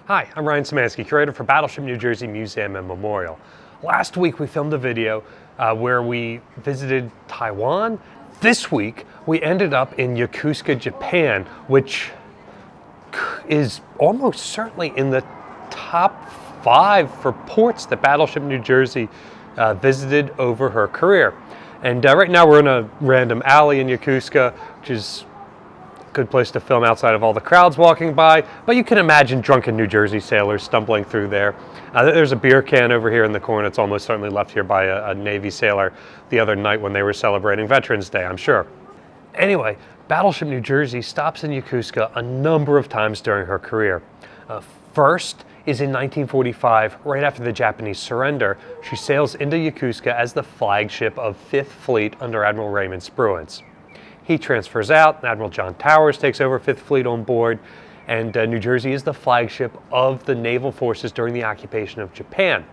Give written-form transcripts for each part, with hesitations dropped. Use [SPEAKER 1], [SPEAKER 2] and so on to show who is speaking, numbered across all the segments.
[SPEAKER 1] Hi, I'm Ryan Szymanski, curator for Battleship New Jersey Museum and Memorial. Last week we filmed a video where we visited Taiwan. This week we ended up in Yokosuka, Japan, which is almost certainly in the top 5 for ports that Battleship New Jersey visited over her career. And right now we're in a random alley in Yokosuka, which is good place to film outside of all the crowds walking by, but you can imagine drunken New Jersey sailors stumbling through there. There's a beer can over here in the corner. It's almost certainly left here by a Navy sailor the other night when they were celebrating Veterans Day, I'm sure. Anyway, Battleship New Jersey stops in Yokosuka a number of times during her career. First is in 1945, right after the Japanese surrender. She sails into Yokosuka as the flagship of 5th Fleet under Admiral Raymond Spruance. He transfers out, Admiral John Towers takes over 5th Fleet on board, and New Jersey is the flagship of the naval forces during the occupation of Japan.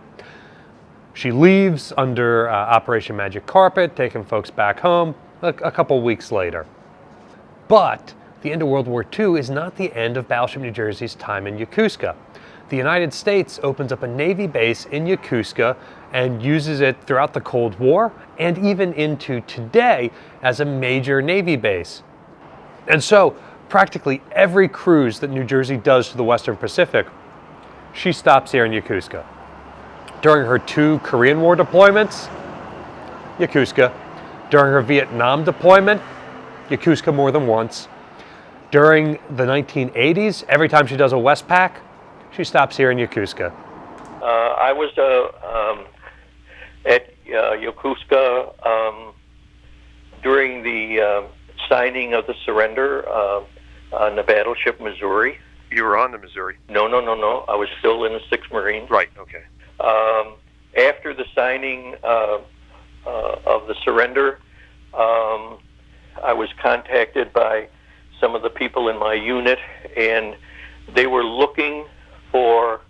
[SPEAKER 1] She leaves under Operation Magic Carpet, taking folks back home a couple weeks later. But the end of World War II is not the end of Battleship New Jersey's time in Yokosuka. The United States opens up a Navy base in Yokosuka and uses it throughout the Cold War and even into today as a major Navy base. And so, practically every cruise that New Jersey does to the Western Pacific, she stops here in Yokosuka. During her 2 Korean War deployments, Yokosuka. During her Vietnam deployment, Yokosuka more than once. During the 1980s, every time she does a Westpac, she stops here in Yokosuka.
[SPEAKER 2] I was at Yokosuka during the signing of the surrender on the Battleship Missouri.
[SPEAKER 1] You were on the Missouri?
[SPEAKER 2] No. I was still in the 6th Marines.
[SPEAKER 1] Right, okay.
[SPEAKER 2] After the signing of the surrender, I was contacted by some of the people in my unit, and they were looking for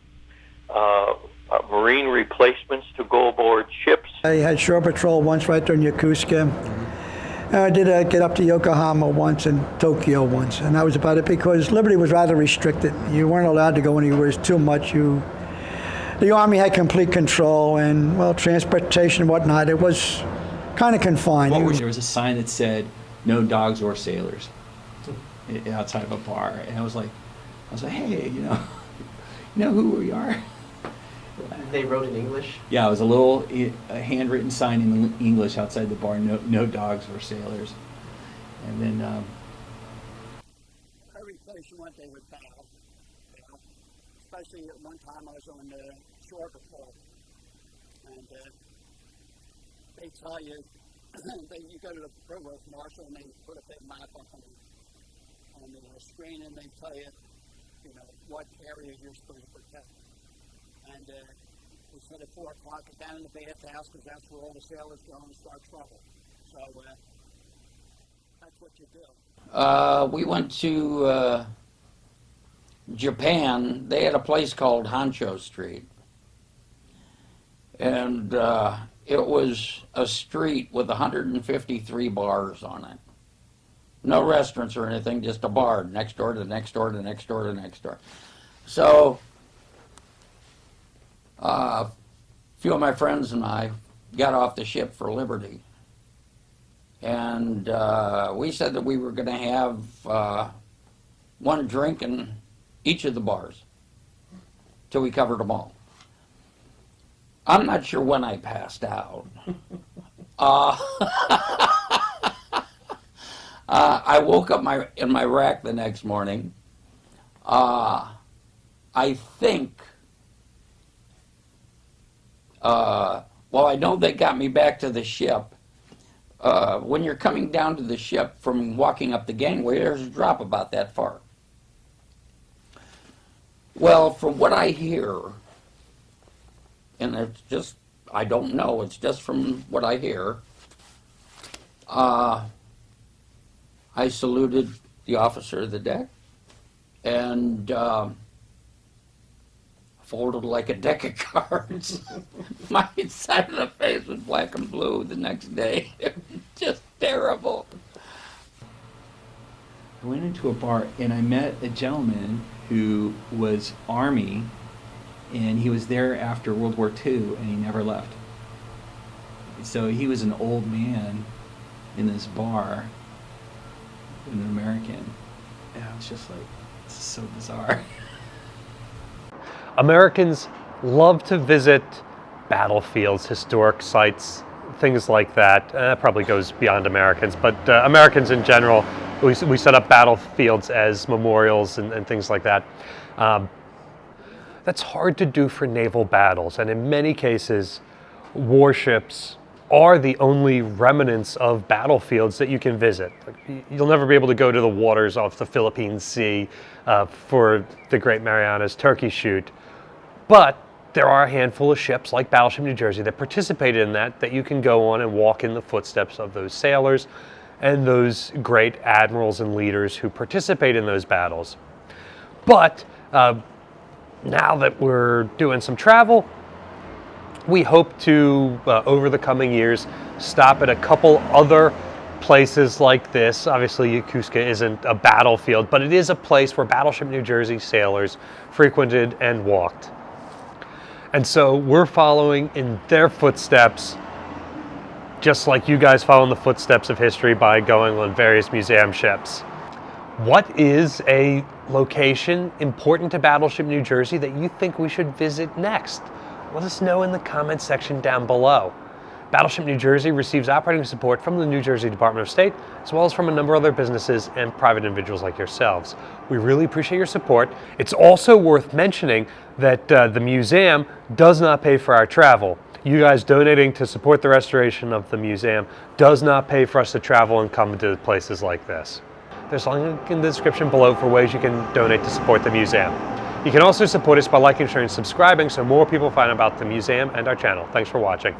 [SPEAKER 2] Marine replacements to go aboard ships.
[SPEAKER 3] I had shore patrol once right there in Yokosuka. I did get up to Yokohama once and Tokyo once, and that was about it because Liberty was rather restricted. You weren't allowed to go anywhere too much. The Army had complete control, and, well, transportation and whatnot, it was kind of confined.
[SPEAKER 4] There was a sign that said, "No dogs or sailors," outside of a bar, and I was like, hey, you know who we are?
[SPEAKER 5] They wrote in English?
[SPEAKER 4] Yeah, it was a handwritten sign in English outside the bar, no dogs or sailors. And then
[SPEAKER 3] Every place you went, they would bow. Especially at one time I was on the shore patrol. And they tell you, you go to the provost marshal and they put a big map up on the screen and they tell you, what area you're supposed to protect. And we said at 4 o'clock, get down in the bathhouse because that's where all the sailors go and start trouble. So that's what you do.
[SPEAKER 6] We went to Japan. They had a place called Honcho Street. And it was a street with 153 bars on it. No restaurants or anything, just a bar next door to the next door to the next door to the next door. So a few of my friends and I got off the ship for Liberty. And we said that we were going to have one drink in each of the bars till we covered them all. I'm not sure when I passed out. I woke up in my rack the next morning. I think, I know they got me back to the ship. When you're coming down to the ship from walking up the gangway, there's a drop about that far. Well, from what I hear, and it's just, I don't know, it's just from what I hear, I saluted the officer of the deck and folded like a deck of cards. My side of the face was black and blue the next day. It was just terrible.
[SPEAKER 4] I went into a bar and I met a gentleman who was Army, and he was there after World War II, and he never left. So he was an old man in this bar, an American. And I was just like, this is so bizarre.
[SPEAKER 1] Americans love to visit battlefields, historic sites, things like that. That probably goes beyond Americans, but Americans in general, we set up battlefields as memorials and things like that. That's hard to do for naval battles, and in many cases, warships are the only remnants of battlefields that you can visit. You'll never be able to go to the waters off the Philippine Sea for the Great Marianas Turkey Shoot, but there are a handful of ships like Battleship New Jersey that participated in that you can go on and walk in the footsteps of those sailors and those great admirals and leaders who participate in those battles. But now that we're doing some travel, we hope to, over the coming years, stop at a couple other places like this. Obviously, Yokosuka isn't a battlefield, but it is a place where Battleship New Jersey sailors frequented and walked. And so we're following in their footsteps, just like you guys follow in the footsteps of history by going on various museum ships. What is a location important to Battleship New Jersey that you think we should visit next? Let us know in the comments section down below. Battleship New Jersey receives operating support from the New Jersey Department of State, as well as from a number of other businesses and private individuals like yourselves. We really appreciate your support. It's also worth mentioning that the museum does not pay for our travel. You guys donating to support the restoration of the museum does not pay for us to travel and come to places like this. There's a link in the description below for ways you can donate to support the museum. You can also support us by liking, sharing, and subscribing so more people find out about the museum and our channel. Thanks for watching.